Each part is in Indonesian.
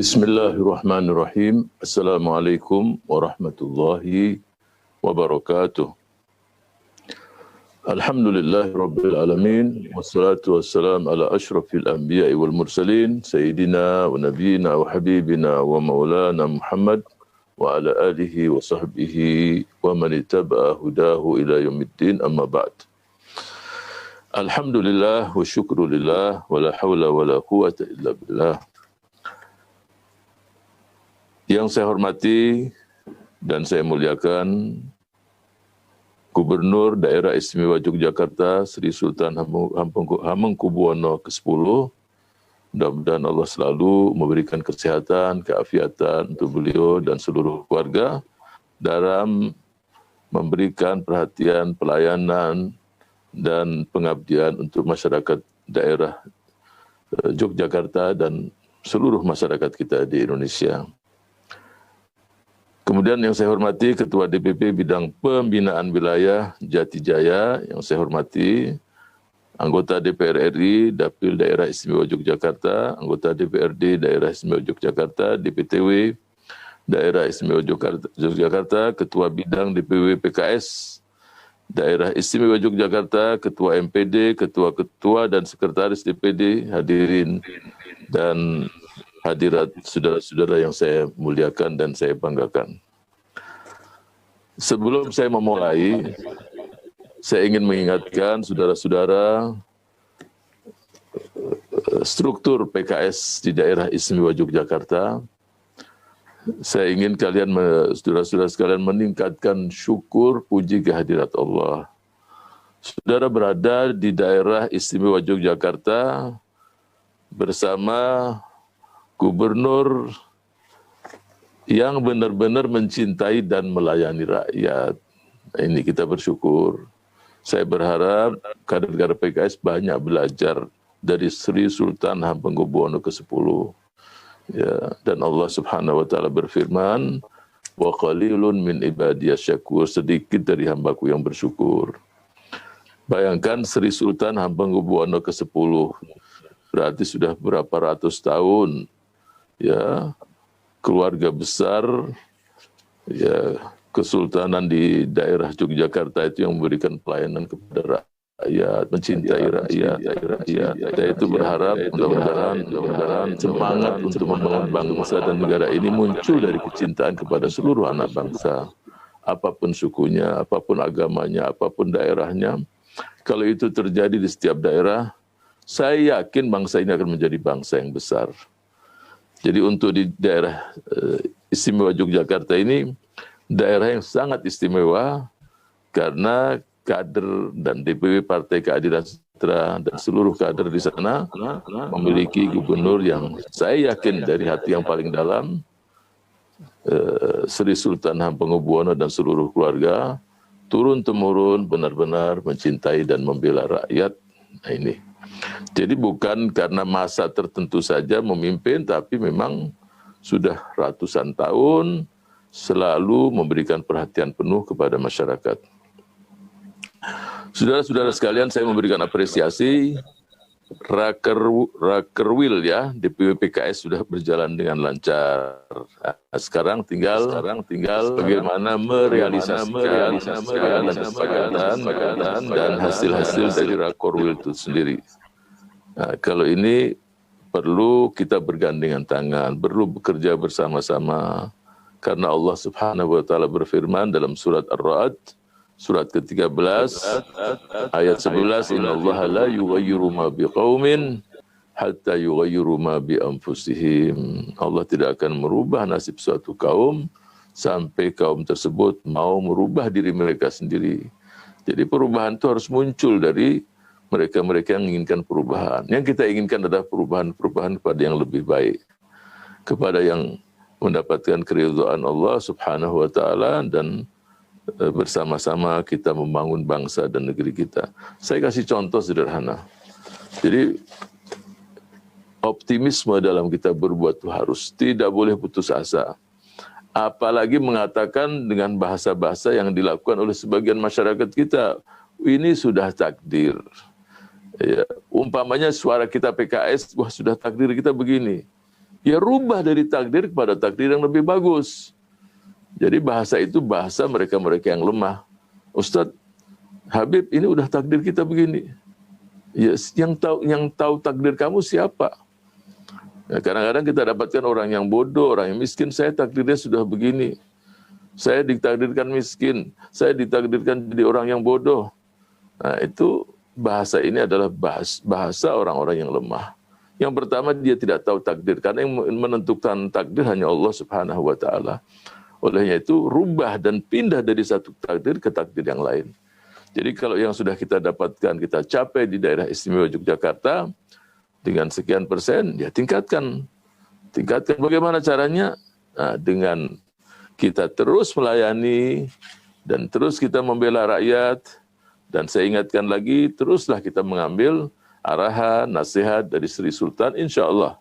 Bismillahirrahmanirrahim. Assalamualaikum warahmatullahi wabarakatuh. Alhamdulillahirabbil alamin wassalatu wassalam ala asyrafil anbiya'i wal mursalin sayyidina wa nabiyyina wa habibina wa maulana Muhammad wa ala alihi wa sahbihi wa man ittaba'a hudahu ila yaumiddin, amma ba'd. Alhamdulillah wa syukrulillah wa la haula wa la quwwata illa billah. Yang saya hormati dan saya muliakan Gubernur Daerah Istimewa Yogyakarta Sri Sultan Hamengkubuwono ke-10. Mudah-mudahan Allah selalu memberikan kesehatan, keafiatan untuk beliau dan seluruh keluarga dalam memberikan perhatian, pelayanan, dan pengabdian untuk masyarakat daerah Yogyakarta dan seluruh masyarakat kita di Indonesia. Kemudian yang saya hormati Ketua DPP Bidang Pembinaan Wilayah Jatijaya, yang saya hormati anggota DPR RI Dapil Daerah Istimewa Yogyakarta, anggota DPRD Daerah Istimewa Yogyakarta, DPTW Daerah Istimewa Yogyakarta, Ketua Bidang DPW PKS Daerah Istimewa Yogyakarta, Ketua MPD, Ketua-Ketua dan Sekretaris DPD, hadirin dan hadirat saudara-saudara yang saya muliakan dan saya banggakan. Sebelum saya memulai, saya ingin mengingatkan saudara-saudara struktur PKS di daerah Istimewa Yogyakarta. Saya ingin saudara-saudara sekalian meningkatkan syukur puji kehadirat Allah. Saudara berada di daerah Istimewa Yogyakarta bersama Gubernur yang benar-benar mencintai dan melayani rakyat. Ini kita bersyukur. Saya berharap kader-kader PKS banyak belajar dari Sri Sultan Hamengkubuwono ke-10. Ya, dan Allah Subhanahu wa taala berfirman, "Wa qalilun min ibadiyas syakur," sedikit dari hambaku yang bersyukur. Bayangkan Sri Sultan Hamengkubuwono ke-10, berarti sudah berapa ratus tahun ya, keluarga besar ya, kesultanan di daerah Yogyakarta itu yang memberikan pelayanan kepada rakyat, mencintai rakyat. Saya itu berharap mudah-mudahan semangat untuk membangun bangsa dan negara ini muncul dari kecintaan kepada seluruh anak bangsa, apapun sukunya, apapun agamanya, apapun daerahnya. Kalau itu terjadi di setiap daerah, saya yakin bangsa ini akan menjadi bangsa yang besar. Jadi untuk di daerah Istimewa Yogyakarta ini, daerah yang sangat istimewa karena kader dan DPW Partai Keadilan Sejahtera dan seluruh kader di sana memiliki gubernur yang saya yakin dari hati yang paling dalam, Sri Sultan Hamengkubuwono dan seluruh keluarga, turun-temurun benar-benar mencintai dan membela rakyat. Nah ini. Jadi bukan karena masa tertentu saja memimpin, tapi memang sudah ratusan tahun selalu memberikan perhatian penuh kepada masyarakat. Saudara-saudara sekalian, saya memberikan apresiasi. Rakerwil ya, DPW PKS sudah berjalan dengan lancar. Nah, sekarang tinggal bagaimana merealisasikan kesepakatan dan hasil-hasil dari Rakerwil itu sendiri. Nah, kalau ini perlu kita bergandengan tangan, perlu bekerja bersama-sama. Karena Allah Subhanahu wa taala berfirman dalam surat Ar-Ra'd, surat ke-13 ayat 11, "Innallaha la yughayyiru ma biqaumin hatta yughayyiru ma bi anfusihim." Allah tidak akan merubah nasib suatu kaum sampai kaum tersebut mau merubah diri mereka sendiri. Jadi perubahan itu harus muncul dari mereka-mereka yang menginginkan perubahan. Yang kita inginkan adalah perubahan kepada yang lebih baik, kepada yang mendapatkan keridhaan Allah Subhanahu wa taala, dan bersama-sama kita membangun bangsa dan negeri kita. Saya kasih contoh sederhana. Jadi optimisme dalam kita berbuat itu harus, tidak boleh putus asa. Apalagi mengatakan dengan bahasa-bahasa yang dilakukan oleh sebagian masyarakat kita, ini sudah takdir. Ya, umpamanya suara kita PKS, wah sudah takdir kita begini. Ya rubah dari takdir kepada takdir yang lebih bagus. Jadi bahasa itu bahasa mereka-mereka yang lemah. Ustadz, Habib, ini udah takdir kita begini. Ya, yang tahu takdir kamu siapa? Ya, kadang-kadang kita dapatkan orang yang bodoh, orang yang miskin. Saya takdirnya sudah begini. Saya ditakdirkan miskin. Saya ditakdirkan jadi orang yang bodoh. Nah, itu bahasa ini adalah bahasa orang-orang yang lemah. Yang pertama, dia tidak tahu takdir. Karena yang menentukan takdir hanya Allah Subhanahu wa Ta'ala. Olehnya itu, rubah dan pindah dari satu takdir ke takdir yang lain. Jadi kalau yang sudah kita dapatkan, kita capai di daerah istimewa Yogyakarta, dengan sekian persen, ya tingkatkan. Tingkatkan bagaimana caranya? Nah, dengan kita terus melayani, dan terus kita membela rakyat, dan saya ingatkan lagi, teruslah kita mengambil arahan, nasihat dari Sri Sultan, insya Allah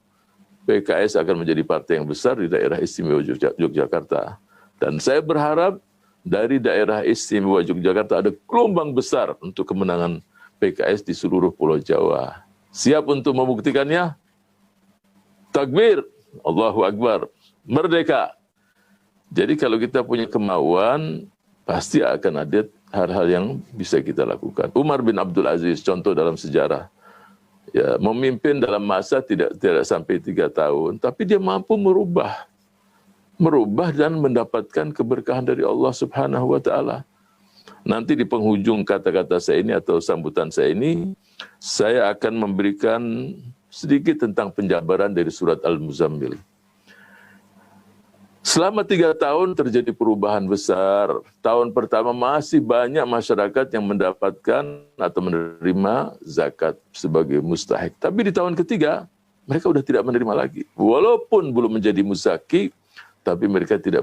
PKS akan menjadi partai yang besar di daerah istimewa Yogyakarta. Dan saya berharap dari daerah istimewa Yogyakarta ada gelombang besar untuk kemenangan PKS di seluruh Pulau Jawa. Siap untuk membuktikannya? Takbir, Allahu Akbar, merdeka. Jadi kalau kita punya kemauan, pasti akan ada hal-hal yang bisa kita lakukan. Umar bin Abdul Aziz, contoh dalam sejarah, ya, memimpin dalam masa tidak sampai 3 tahun, tapi dia mampu merubah dan mendapatkan keberkahan dari Allah Subhanahu wa Ta'ala. Nanti di penghujung kata-kata saya ini atau sambutan saya ini, saya akan memberikan sedikit tentang penjabaran dari surat Al-Muzammil. Selama 3 tahun terjadi perubahan besar. Tahun pertama masih banyak masyarakat yang mendapatkan atau menerima zakat sebagai mustahik. Tapi di tahun ketiga, mereka sudah tidak menerima lagi. Walaupun belum menjadi muzaki, tapi mereka tidak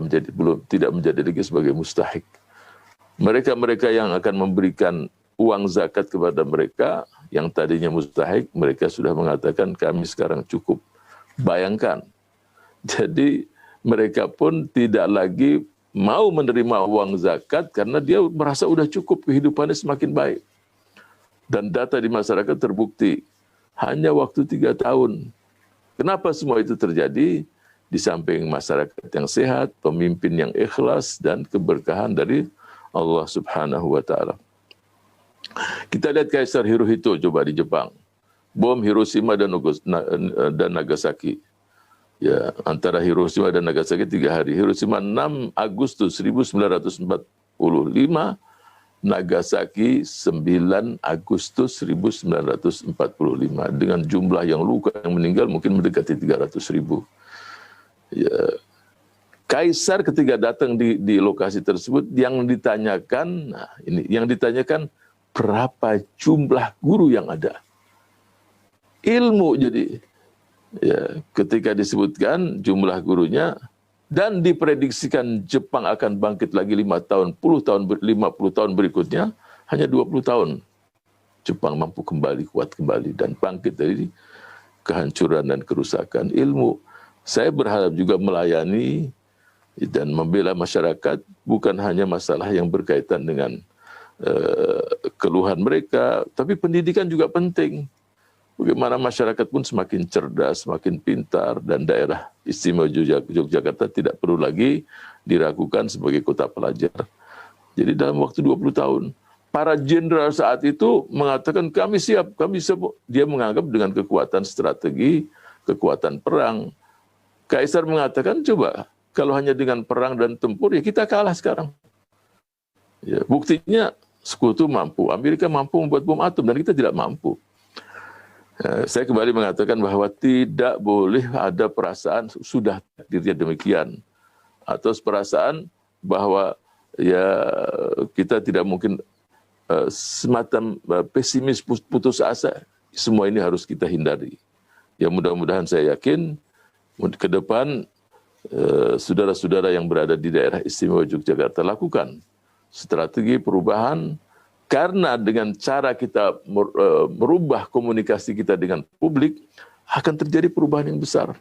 menjadi lagi sebagai mustahik. Mereka-mereka yang akan memberikan uang zakat kepada mereka, yang tadinya mustahik, mereka sudah mengatakan kami sekarang cukup. Bayangkan. Jadi mereka pun tidak lagi mau menerima uang zakat karena dia merasa sudah cukup, kehidupannya semakin baik. Dan data di masyarakat terbukti, hanya waktu 3 tahun. Kenapa semua itu terjadi? Di samping masyarakat yang sehat, pemimpin yang ikhlas, dan keberkahan dari Allah Subhanahu wa Ta'ala. Kita lihat Kaisar Hirohito coba di Jepang. Bom Hiroshima dan Nagasaki. Ya, antara Hiroshima dan Nagasaki 3 hari. Hiroshima 6 Agustus 1945, Nagasaki 9 Agustus 1945. Dengan jumlah yang luka, yang meninggal mungkin mendekati 300.000. Ya, Kaisar ketika datang di lokasi tersebut, yang ditanyakan, berapa jumlah guru yang ada. Ilmu jadi, ya, ketika disebutkan jumlah gurunya, dan diprediksikan Jepang akan bangkit lagi 5 tahun, 50 tahun berikutnya, hanya 20 tahun. Jepang mampu kembali, kuat kembali, dan bangkit dari kehancuran dan kerusakan ilmu. Saya berharap juga melayani dan membela masyarakat, bukan hanya masalah yang berkaitan dengan keluhan mereka, tapi pendidikan juga penting. Bagaimana masyarakat pun semakin cerdas, semakin pintar, dan daerah istimewa Yogyakarta tidak perlu lagi diragukan sebagai kota pelajar. Jadi dalam waktu 20 tahun, para jenderal saat itu mengatakan kami siap. Dia menganggap dengan kekuatan strategi, kekuatan perang. Kaisar mengatakan, coba, kalau hanya dengan perang dan tempur, ya kita kalah sekarang. Ya, buktinya sekutu mampu, Amerika mampu membuat bom atom, dan kita tidak mampu. Saya kembali mengatakan bahwa tidak boleh ada perasaan sudah takdirnya demikian, atau perasaan bahwa ya kita tidak mungkin semacam pesimis, putus asa. Semua ini harus kita hindari. Ya, mudah-mudahan saya yakin ke depan saudara-saudara yang berada di daerah istimewa Yogyakarta lakukan strategi perubahan, karena dengan cara kita merubah komunikasi kita dengan publik akan terjadi perubahan yang besar.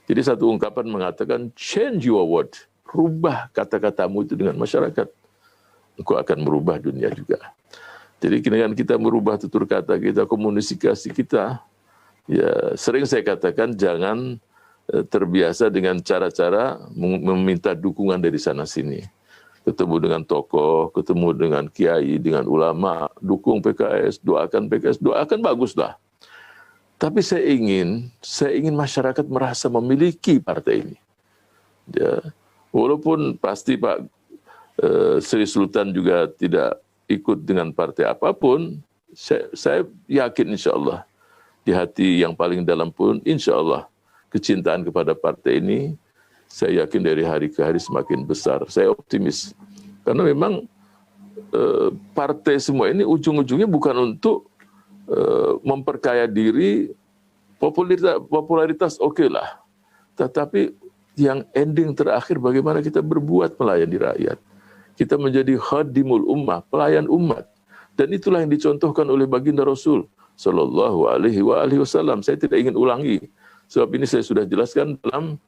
Jadi satu ungkapan mengatakan change your word, rubah kata-katamu itu dengan masyarakat, engkau akan merubah dunia juga. Jadi dengan kita merubah tutur kata kita, komunikasi kita, ya sering saya katakan jangan terbiasa dengan cara-cara meminta dukungan dari sana-sini. Ketemu dengan tokoh, ketemu dengan kiai, dengan ulama, dukung PKS, doakan baguslah. Tapi saya ingin masyarakat merasa memiliki partai ini. Ya, walaupun pasti Pak Sri Sultan juga tidak ikut dengan partai apapun, saya yakin insya Allah di hati yang paling dalam pun insya Allah kecintaan kepada partai ini, saya yakin dari hari ke hari semakin besar. Saya optimis karena memang partai semua ini ujung-ujungnya bukan untuk memperkaya diri, popularitas oke lah, tetapi yang ending terakhir bagaimana kita berbuat melayani rakyat. Kita menjadi khadimul ummah, pelayan umat, dan itulah yang dicontohkan oleh baginda Rasul Sallallahu Alaihi Wasallam. Saya tidak ingin ulangi, sebab ini saya sudah jelaskan dalam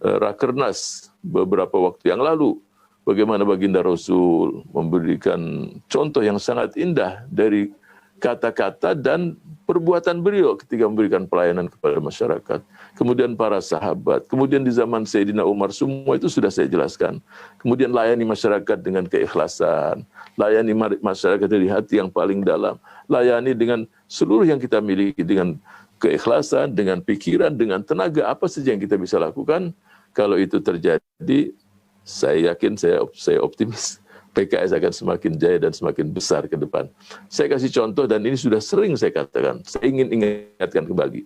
Rakernas beberapa waktu yang lalu. Bagaimana baginda Rasul memberikan contoh yang sangat indah dari kata-kata dan perbuatan beliau ketika memberikan pelayanan kepada masyarakat. Kemudian para sahabat, kemudian di zaman Sayyidina Umar, semua itu sudah saya jelaskan. Kemudian layani masyarakat dengan keikhlasan, layani masyarakat dari hati yang paling dalam, layani dengan seluruh yang kita miliki, dengan keikhlasan, dengan pikiran, dengan tenaga, apa saja yang kita bisa lakukan. Kalau itu terjadi, saya yakin, saya optimis, PKS akan semakin jaya dan semakin besar ke depan. Saya kasih contoh dan ini sudah sering saya katakan. Saya ingin ingatkan kembali.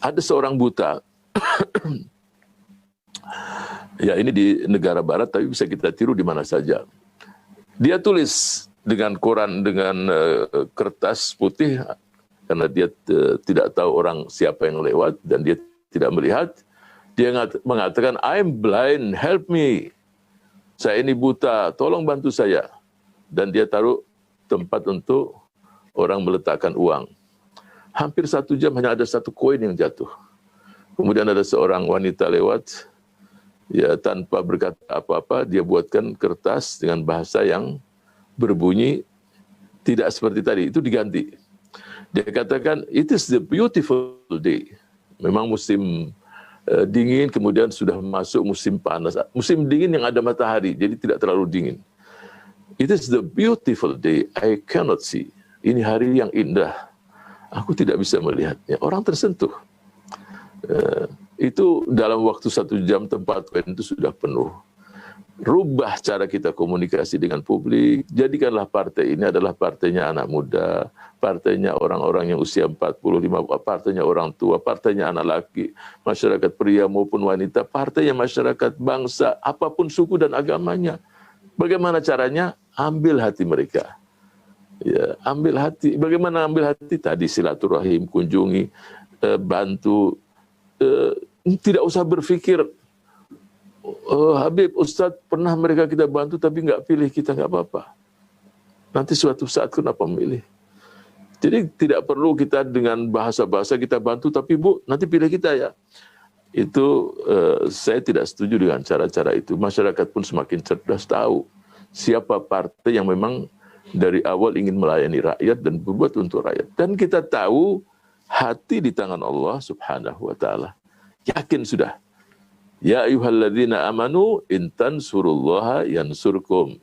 Ada seorang buta, ya ini di negara barat tapi bisa kita tiru di mana saja. Dia tulis dengan koran, dengan kertas putih, karena dia tidak tahu orang siapa yang lewat dan dia tidak melihat. Dia mengatakan, I'm blind, help me. Saya ini buta, tolong bantu saya. Dan dia taruh tempat untuk orang meletakkan uang. Hampir 1 jam hanya ada 1 koin yang jatuh. Kemudian ada seorang wanita lewat, ya tanpa berkata apa-apa, dia buatkan kertas dengan bahasa yang berbunyi tidak seperti tadi, itu diganti. Dia katakan, it is the beautiful day. Memang musim dingin, kemudian sudah masuk musim panas. Musim dingin yang ada matahari, jadi tidak terlalu dingin. It is the beautiful day, I cannot see. Ini hari yang indah, aku tidak bisa melihatnya. Orang tersentuh. Itu dalam waktu 1 jam tempat itu sudah penuh. Rubah cara kita komunikasi dengan publik. Jadikanlah partai ini adalah partainya anak muda, partainya orang-orang yang usia 45, partainya orang tua, partainya anak laki, masyarakat pria maupun wanita, partainya masyarakat bangsa, apapun suku dan agamanya. Bagaimana caranya? Ambil hati mereka. Ya, ambil hati. Bagaimana ambil hati? Tadi silaturahim, kunjungi, bantu. Tidak usah berpikir, Habib, Ustadz pernah mereka kita bantu tapi nggak pilih kita, nggak apa-apa. Nanti suatu saat kenapa memilih? Jadi tidak perlu kita dengan bahasa-bahasa kita bantu, tapi Bu, nanti pilih kita ya. Itu saya tidak setuju dengan cara-cara itu. Masyarakat pun semakin cerdas tahu siapa partai yang memang dari awal ingin melayani rakyat dan berbuat untuk rakyat. Dan kita tahu hati di tangan Allah Subhanahu wa Ta'ala. Yakin sudah. Ya ayyuhalladzina amanu intan surullaha yansurkum.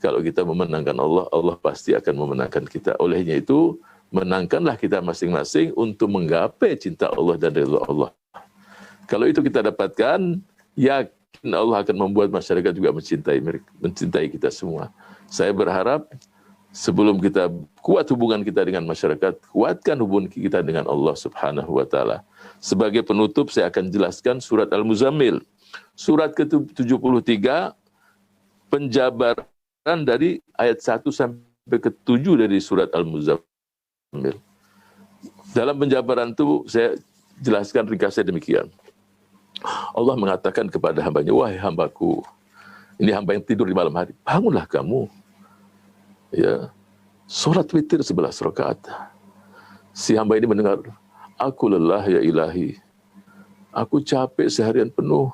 Kalau kita memenangkan Allah, Allah pasti akan memenangkan kita. Olehnya itu, menangkanlah kita masing-masing untuk menggapai cinta Allah dan ridha Allah. Kalau itu kita dapatkan, yakin Allah akan membuat masyarakat juga mencintai kita semua. Saya berharap sebelum kita kuat hubungan kita dengan masyarakat, kuatkan hubungan kita dengan Allah Subhanahu wa Ta'ala. Sebagai penutup, saya akan jelaskan surat Al-Muzammil. Surat ke-73, penjabaran dari ayat 1 sampai ke-7 dari surat Al-Muzammil. Dalam penjabaran itu, saya jelaskan ringkasnya demikian. Allah mengatakan kepada hambanya, wahai hambaku, ini hamba yang tidur di malam hari, bangunlah kamu. Ya, sholat witir 11 rakaat. Si hamba ini mendengar, aku lelah ya ilahi, aku capek seharian penuh,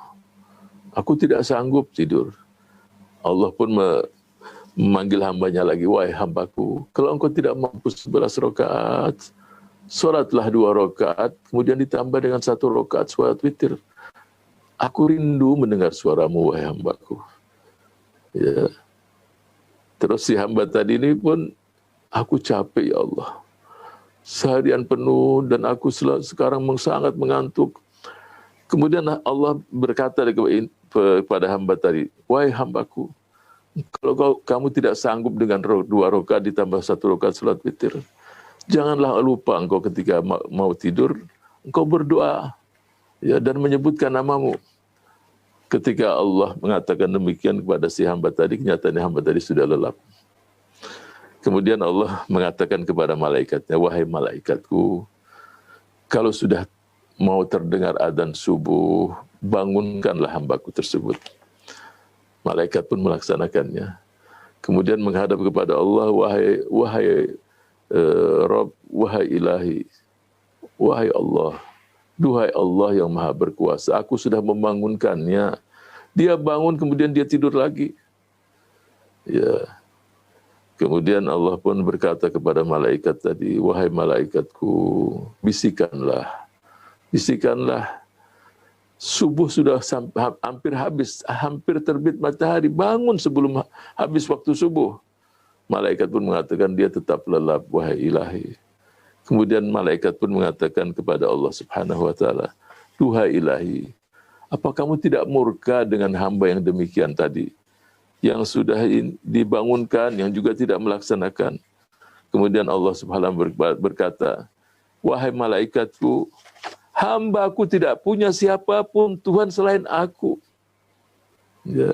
aku tidak sanggup tidur. Allah pun memanggil hambanya lagi, wahai hambaku, kalau engkau tidak mampu 11 rakaat, Sholatlah 2 rakaat, kemudian ditambah dengan 1 rakaat sholat witir. Aku rindu mendengar suaramu, wahai hambaku. Ya. Terus si hamba tadi ini pun, aku capek ya Allah. Seharian penuh dan aku sekarang sangat mengantuk. Kemudian Allah berkata kepada hamba tadi, wahai hambaku, kalau kamu tidak sanggup dengan 2 rakaat ditambah 1 rakaat sholat witir, janganlah lupa engkau ketika mau tidur, engkau berdoa ya, dan menyebutkan namamu. Ketika Allah mengatakan demikian kepada si hamba tadi, kenyataannya hamba tadi sudah lelap. Kemudian Allah mengatakan kepada malaikatnya, wahai malaikatku, kalau sudah mau terdengar adzan subuh, bangunkanlah hambaku tersebut. Malaikat pun melaksanakannya. Kemudian menghadap kepada Allah, wahai Rabb, wahai Ilahi, wahai Allah, duhai Allah yang maha berkuasa, aku sudah membangunkannya. Dia bangun, kemudian dia tidur lagi. Ya. Kemudian Allah pun berkata kepada malaikat tadi, wahai malaikatku, bisikanlah. Bisikanlah. Subuh sudah hampir habis, hampir terbit matahari. Bangun sebelum habis waktu subuh. Malaikat pun mengatakan dia tetap lelap, wahai Ilahi. Kemudian malaikat pun mengatakan kepada Allah Subhanahu wa taala, duhai Ilahi, apa kamu tidak murka dengan hamba yang demikian tadi, yang sudah dibangunkan, yang juga tidak melaksanakan? Kemudian Allah Subhanahu wa taala berkata, wahai malaikatku, hamba-Ku tidak punya siapapun Tuhan selain Aku. Ya.